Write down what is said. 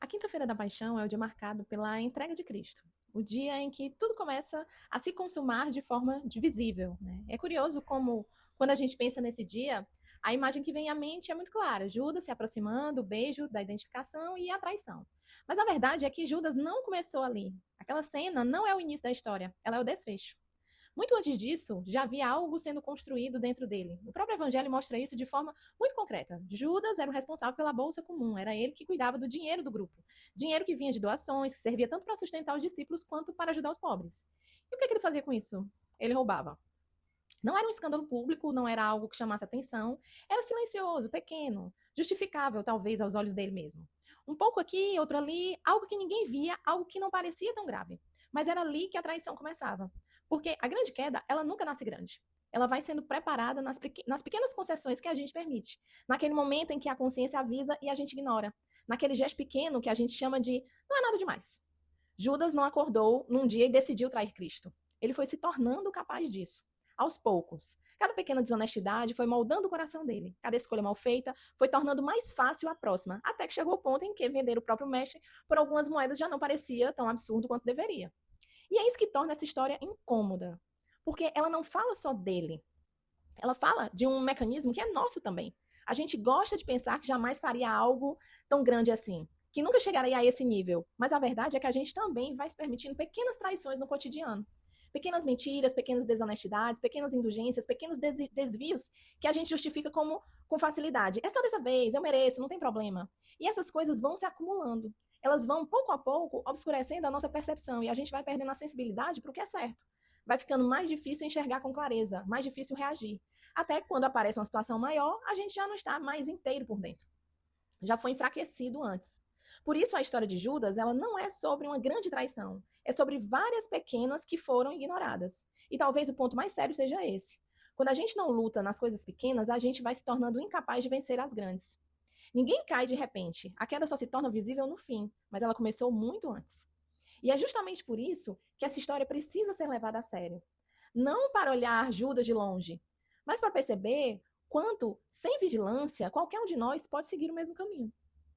A Quinta-feira da Paixão é o dia marcado pela entrega de Cristo, o dia em que tudo começa a se consumar de forma visível, né? É curioso como, quando a gente pensa nesse dia, a imagem que vem à mente é muito clara: Judas se aproximando, o beijo da identificação e a traição. Mas a verdade é que Judas não começou ali. Aquela cena não é o início da história, ela é o desfecho. Muito antes disso, já havia algo sendo construído dentro dele. O próprio evangelho mostra isso de forma muito concreta. Judas era o responsável pela bolsa comum, era ele que cuidava do dinheiro do grupo. Dinheiro que vinha de doações, que servia tanto para sustentar os discípulos quanto para ajudar os pobres. E o que ele fazia com isso? Ele roubava. Não era um escândalo público, não era algo que chamasse atenção, era silencioso, pequeno, justificável talvez aos olhos dele mesmo. Um pouco aqui, outro ali, algo que ninguém via, algo que não parecia tão grave. Mas era ali que a traição começava. Porque a grande queda, ela nunca nasce grande. Ela vai sendo preparada nas pequenas concessões que a gente permite. Naquele momento em que a consciência avisa e a gente ignora. Naquele gesto pequeno que a gente chama de não é nada demais. Judas não acordou num dia e decidiu trair Cristo. Ele foi se tornando capaz disso, aos poucos. Cada pequena desonestidade foi moldando o coração dele. Cada escolha mal feita foi tornando mais fácil a próxima, até que chegou o ponto em que vender o próprio mestre por algumas moedas já não parecia tão absurdo quanto deveria. E é isso que torna essa história incômoda, porque ela não fala só dele, ela fala de um mecanismo que é nosso também. A gente gosta de pensar que jamais faria algo tão grande assim, que nunca chegaria a esse nível. Mas a verdade é que a gente também vai se permitindo pequenas traições no cotidiano. Pequenas mentiras, pequenas desonestidades, pequenas indulgências, pequenos desvios que a gente justifica como com facilidade. É só dessa vez, eu mereço, não tem problema. E essas coisas vão se acumulando. Elas vão, pouco a pouco, obscurecendo a nossa percepção e a gente vai perdendo a sensibilidade para o que é certo. Vai ficando mais difícil enxergar com clareza, mais difícil reagir. Até que quando aparece uma situação maior, a gente já não está mais inteiro por dentro. Já foi enfraquecido antes. Por isso a história de Judas, ela não é sobre uma grande traição, é sobre várias pequenas que foram ignoradas. E talvez o ponto mais sério seja esse. Quando a gente não luta nas coisas pequenas, a gente vai se tornando incapaz de vencer as grandes. Ninguém cai de repente. A queda só se torna visível no fim, mas ela começou muito antes. E é justamente por isso que essa história precisa ser levada a sério. Não para olhar Judas de longe, mas para perceber quanto, sem vigilância, qualquer um de nós pode seguir o mesmo caminho.